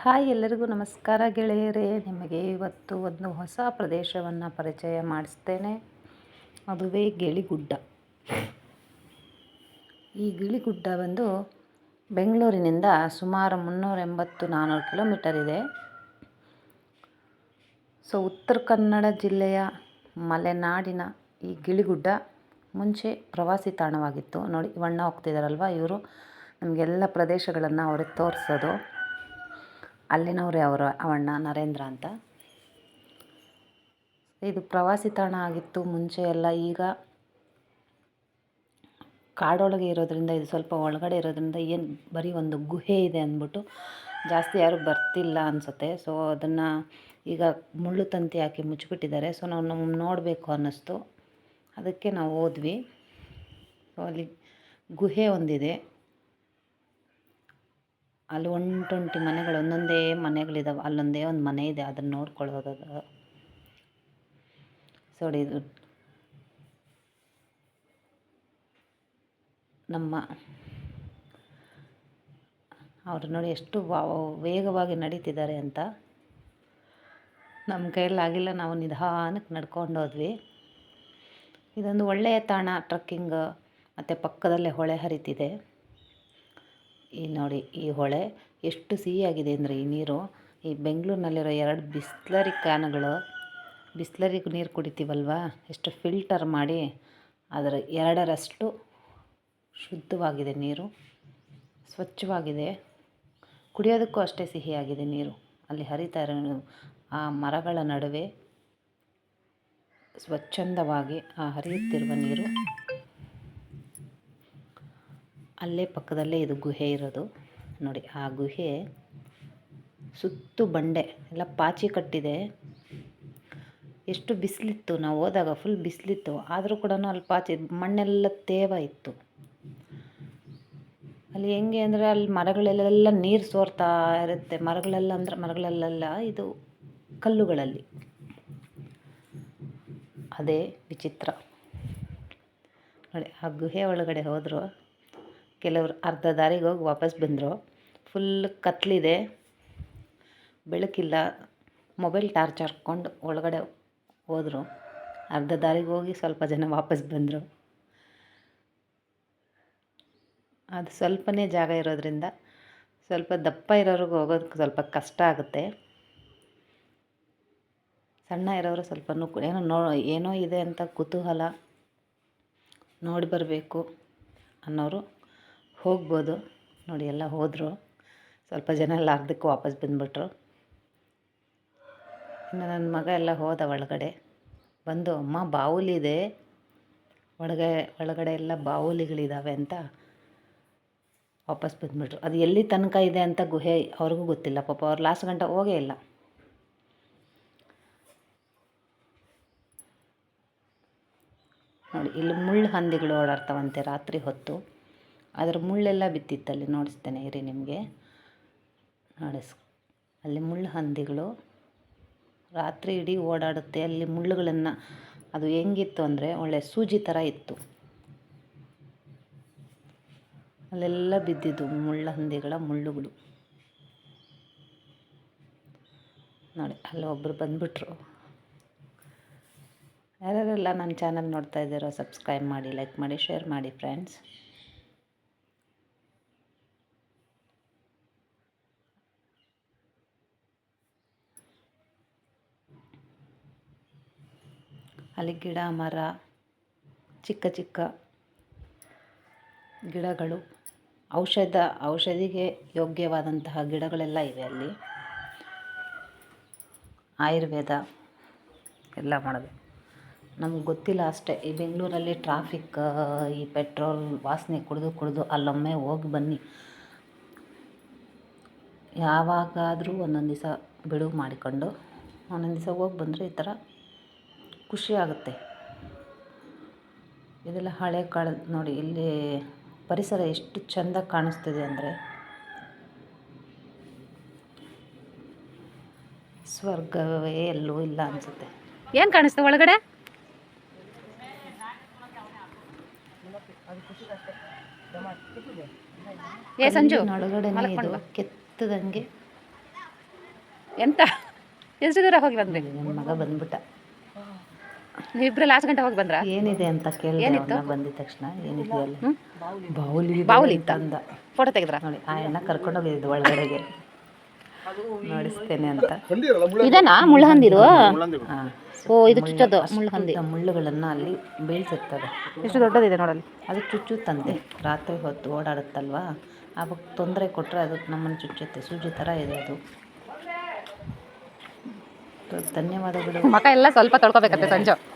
Hi, ಎಲ್ಲರಿಗೂ ನಮಸ್ಕಾರ ಗೆಳೆಯರೇ. ನಿಮಗೆ ಇವತ್ತು ಒಂದು ಹೊಸ ಪ್ರದೇಶವನ್ನು ಪರಿಚಯ ಮಾಡಿಸ್ತೇನೆ. ಅದುವೇ ಗಿಳಿಗುಡ್ಡ. ಈ ಗಿಳಿಗುಡ್ಡ ಬಂದು ಬೆಂಗಳೂರಿನಿಂದ ಸುಮಾರು 380-400 ಕಿಲೋಮೀಟರ್ ಇದೆ. ಉತ್ತರ ಕನ್ನಡ ಜಿಲ್ಲೆಯ ಮಲೆನಾಡಿನ ಈ ಗಿಳಿಗುಡ್ಡ ಮುಂಚೆ ಪ್ರವಾಸಿ ತಾಣವಾಗಿತ್ತು. ನೋಡಿ, ಇವಣ್ಣ ಹೋಗ್ತಿದ್ದಾರಲ್ವ, ಇವರು ನಮಗೆಲ್ಲ ಪ್ರದೇಶಗಳನ್ನು ಅವ್ರಿಗೆ ತೋರಿಸೋದು. ಅಲ್ಲಿನವರೇ ಅವಣ್ಣ ನರೇಂದ್ರ ಅಂತ. ಇದು ಪ್ರವಾಸಿ ತಾಣ ಆಗಿತ್ತು ಮುಂಚೆ ಎಲ್ಲ. ಈಗ ಕಾಡೊಳಗೆ ಇರೋದ್ರಿಂದ, ಇದು ಸ್ವಲ್ಪ ಒಳಗಡೆ ಇರೋದ್ರಿಂದ ಏನು ಬರೀ ಒಂದು ಗುಹೆ ಇದೆ ಅಂದ್ಬಿಟ್ಟು ಜಾಸ್ತಿ ಯಾರು ಬರ್ತಿಲ್ಲ ಅನಿಸುತ್ತೆ. ಅದನ್ನು ಈಗ ಮುಳ್ಳು ತಂತಿ ಹಾಕಿ ಮುಚ್ಚಿಬಿಟ್ಟಿದ್ದಾರೆ. ನಾವು ನೋಡಬೇಕು ಅನ್ನಿಸ್ತು, ಅದಕ್ಕೆ ನಾವು ಹೋದ್ವಿ. ಅಲ್ಲಿ ಗುಹೆ ಒಂದಿದೆ. ಅಲ್ಲಿ 120 ಮನೆಗಳು, ಒಂದೊಂದೇ ಮನೆಗಳಿದಾವೆ. ಅಲ್ಲೊಂದೇ ಒಂದು ಮನೆ ಇದೆ, ಅದನ್ನು ನೋಡ್ಕೊಳ್ಳೋದು. ನೋಡಿ, ಇದು ಅವರು ನೋಡಿ ಎಷ್ಟು ವೇಗವಾಗಿ ನಡೀತಿದ್ದಾರೆ ಅಂತ. ನಮ್ಮ ಕೈಯಲ್ಲಾಗಿಲ್ಲ, ನಾವು ನಿಧಾನಕ್ಕೆ ನಡ್ಕೊಂಡು ಹೋದ್ವಿ. ಇದೊಂದು ಒಳ್ಳೆಯ ತಾಣ, ಟ್ರಕ್ಕಿಂಗ್. ಮತ್ತು ಪಕ್ಕದಲ್ಲೇ ಹೊಳೆ ಹರಿತಿದೆ. ಈ ನೋಡಿ, ಈ ಹೊಳೆ ಎಷ್ಟು ಸಿಹಿಯಾಗಿದೆ ಅಂದರೆ ಈ ನೀರು. ಈ ಬೆಂಗಳೂರಿನಲ್ಲಿರೋ 2 ಬಿಸ್ಲರಿ ಕ್ಯಾನ್ಗಳು, ಬಿಸ್ಲರಿಗೆ ನೀರು ಕುಡಿತೀವಲ್ವ, ಎಷ್ಟು ಫಿಲ್ಟರ್ ಮಾಡಿ ಅದರ 2ರಷ್ಟು ಶುದ್ಧವಾಗಿದೆ ನೀರು, ಸ್ವಚ್ಛವಾಗಿದೆ. ಕುಡಿಯೋದಕ್ಕೂ ಅಷ್ಟೇ ಸಿಹಿಯಾಗಿದೆ ನೀರು. ಅಲ್ಲಿ ಹರಿತಾ ಇರೋ ಆ ಮರಗಳ ನಡುವೆ ಸ್ವಚ್ಛಂದವಾಗಿ ಹರಿಯುತ್ತಿರುವ ನೀರು. ಅಲ್ಲೇ ಪಕ್ಕದಲ್ಲೇ ಇದು ಗುಹೆ ಇರೋದು. ನೋಡಿ, ಆ ಗುಹೆ ಸುತ್ತು ಬಂಡೆ ಎಲ್ಲ ಪಾಚಿ ಕಟ್ಟಿದೆ. ಎಷ್ಟು ಬಿಸಿಲಿತ್ತು, ನಾವು ಹೋದಾಗ ಫುಲ್ ಬಿಸಿಲಿತ್ತು. ಆದರೂ ಕೂಡ ಅಲ್ಲಿ ಪಾಚಿ, ಮಣ್ಣೆಲ್ಲ ತೇವ ಇತ್ತು. ಅಲ್ಲಿ ಹೆಂಗೆ ಅಂದರೆ ಅಲ್ಲಿ ಮರಗಳೆಲ್ಲ ನೀರು ಸೋರ್ತಾ ಇರುತ್ತೆ. ಮರಗಳೆಲ್ಲ ಇದು ಕಲ್ಲುಗಳಲ್ಲಿ. ಅದೇ ವಿಚಿತ್ರ. ನೋಡಿ, ಆ ಗುಹೆ ಒಳಗಡೆ ಹೋದರು. ಕೆಲವರು ಅರ್ಧ ದಾರಿಗೆ ಹೋಗಿ ವಾಪಸ್ ಬಂದರು. ಫುಲ್ ಕತ್ತಲಿದೆ, ಬೆಳಕಿಲ್ಲ. ಮೊಬೈಲ್ ಟಾರ್ಚ್ ಹಾಕ್ಕೊಂಡು ಒಳಗಡೆ ಹೋದರು. ಅರ್ಧ ದಾರಿಗೆ ಹೋಗಿ ಸ್ವಲ್ಪ ಜನ ವಾಪಸ್ ಬಂದರು. ಅದು ಸ್ವಲ್ಪನೇ ಜಾಗ ಇರೋದ್ರಿಂದ ಸ್ವಲ್ಪ ದಪ್ಪ ಇರೋರಿಗೆ ಹೋಗೋದಕ್ಕೆ ಸ್ವಲ್ಪ ಕಷ್ಟ ಆಗುತ್ತೆ. ಸಣ್ಣ ಇರೋರು ಸ್ವಲ್ಪ ಏನೋ ಇದೆ ಅಂತ ಕುತೂಹಲ, ನೋಡಿ ಬರಬೇಕು ಅನ್ನೋರು ಹೋಗ್ಬೋದು. ನೋಡಿ, ಎಲ್ಲ ಹೋದರು. ಸ್ವಲ್ಪ ಜನ ಎಲ್ಲ ಅರ್ಧಕ್ಕೆ ವಾಪಸ್ ಬಂದುಬಿಟ್ರು. ಇನ್ನು ನನ್ನ ಮಗ ಎಲ್ಲ ಹೋದ ಒಳಗಡೆ. ಬಂದು, ಅಮ್ಮ ಬಾವುಲಿ ಇದೆ ಒಳಗಡೆ ಎಲ್ಲ ಬಾವುಲಿಗಳಿದ್ದಾವೆ ಅಂತ ವಾಪಸ್ ಬಂದುಬಿಟ್ರು. ಅದು ಎಲ್ಲಿ ತನಕ ಇದೆ ಅಂತ ಗುಹೆ ಅವ್ರಿಗೂ ಗೊತ್ತಿಲ್ಲ ಪಾಪ. ಅವ್ರು ಲಾಸ್ಟ್ ಗಂಟೆ ಹೋಗೇ ಇಲ್ಲ. ನೋಡಿ, ಇಲ್ಲಿ ಮುಳ್ಳು ಹಂದಿಗಳು ಓಡಾಡ್ತಾವಂತೆ ರಾತ್ರಿ ಹೊತ್ತು. ಅದರ ಮುಳ್ಳೆಲ್ಲ ಬಿತ್ತಿತ್ತಲ್ಲಿ, ನೋಡಿಸ್ತೇನೆ ಇರಿ ನಿಮಗೆ. ಅಲ್ಲಿ ಮುಳ್ಳು ಹಂದಿಗಳು ರಾತ್ರಿ ಇಡೀ ಓಡಾಡುತ್ತೆ. ಅಲ್ಲಿ ಮುಳ್ಳುಗಳನ್ನು, ಅದು ಹೆಂಗಿತ್ತು ಅಂದರೆ ಒಳ್ಳೆ ಸೂಜಿ ಥರ ಇತ್ತು. ಅಲ್ಲೆಲ್ಲ ಬಿದ್ದಿದ್ದು ಮುಳ್ಳು ಹಂದಿಗಳ ಮುಳ್ಳುಗಳು. ನೋಡಿ, ಅಲ್ಲಿ ಒಬ್ಬರು ಬಂದುಬಿಟ್ರು. ಯಾರ್ಯಾರೆಲ್ಲ ನನ್ನ ಚಾನಲ್ ನೋಡ್ತಾ ಇದ್ದೀರೋ ಸಬ್ಸ್ಕ್ರೈಬ್ ಮಾಡಿ, ಲೈಕ್ ಮಾಡಿ, ಶೇರ್ ಮಾಡಿ ಫ್ರೆಂಡ್ಸ್. ಅಲ್ಲಿ ಗಿಡ ಮರ, ಚಿಕ್ಕ ಚಿಕ್ಕ ಗಿಡಗಳು, ಔಷಧಿಗೆ ಯೋಗ್ಯವಾದಂತಹ ಗಿಡಗಳೆಲ್ಲ ಇವೆ ಅಲ್ಲಿ. ಆಯುರ್ವೇದ ಎಲ್ಲ ಮಾಡೋದು. ನಮ್ಗೆ ಗೊತ್ತಿಲ್ಲ ಅಷ್ಟೇ. ಈ ಬೆಂಗಳೂರಲ್ಲಿ ಟ್ರಾಫಿಕ್, ಈ ಪೆಟ್ರೋಲ್ ವಾಸನೆ ಕುಡಿದು ಅಲ್ಲೊಮ್ಮೆ ಹೋಗಿ ಬನ್ನಿ. ಯಾವಾಗಾದರೂ ಒಂದೊಂದು ದಿವಸ ಬಿಡುವು ಮಾಡಿಕೊಂಡು ಒಂದೊಂದು ದಿವಸ ಹೋಗಿ ಬಂದರೆ ಈ ಥರ ಖುಷಿ ಆಗುತ್ತೆ. ಇದೆಲ್ಲ ಹಳೆ ಕಾಲದ. ನೋಡಿ, ಇಲ್ಲಿ ಪರಿಸರ ಎಷ್ಟು ಚೆಂದ ಕಾಣಿಸ್ತಿದೆ ಅಂದರೆ ಸ್ವರ್ಗವೇ ಎಲ್ಲೂ ಇಲ್ಲ ಅನಿಸುತ್ತೆ. ಏನು ಕಾಣಿಸ್ತು ಒಳಗಡೆ? ಸಂಜು ಒಳಗಡೆ ಇದು ಕೆತ್ತದಂಗೆ ಎಂತ ಎಷ್ಟು ದೂರ ಹೋಗಿ ಬಂದ್ರಿ? ನನ್ನ ಮಗ ಬಂದ್ಬಿಟ್ಟ. ನೀವಿಬ್ರು ಲಾಸ್ಟ್ ಗಂಟೆ ಹೋಗಿ ಬಂದ್ರಾ? ಏನಿದೆ ಅಂತ ಕೇಳಿದೆ ಅವನ್ನ ಬಂದಿದ ತಕ್ಷಣ. ಏನಿದೆ ಅಲ್ಲಿ ಬಾವುಲಿ ಬಾವುಲಿ ಇತ್ತ ಅಂದ. ಫೋಟೋ ತೆಗೆದ್ರಾ? ನೋಡಿ ಆ ಎಣ್ಣ ಕರ್ಕೊಂಡೋಗಿದ್ದು ಒಳಗಡೆಗೆ ನೋಡಿಸ್ತೇನೆ ಅಂತ. ಇದನಾ ಮುಳ್ಳಹಂದಿದು? ಹಾಂ, ಓ ಇದು ಚುಚ್ಚೋದು ಮುಳ್ಳಹಂದಿ. ಮುಳ್ಳುಗಳನ್ನು ಅಲ್ಲಿ ಬೀಳ್ಸಿರ್ತದೆ. ಎಷ್ಟು ದೊಡ್ಡದಿದೆ ನೋಡಲ್ಲಿ. ಅದು ಚುಚ್ಚುತ್ತಂತೆ. ರಾತ್ರಿ ಹೊತ್ತು ಓಡಾಡುತ್ತಲ್ವಾ, ಆವಾಗ ತೊಂದರೆ ಕೊಟ್ಟರೆ ಅದು ನಮ್ಮನ್ನು ಚುಚ್ಚುತ್ತೆ. ಸೂಜಿ ಥರ ಇದೆ ಅದು. ಧನ್ಯವಾದಗಳು. ಮಕ ಎಲ್ಲ ಸ್ವಲ್ಪ ತೊಳ್ಕೊಬೇಕಂತೆ ಸಂಜೆ.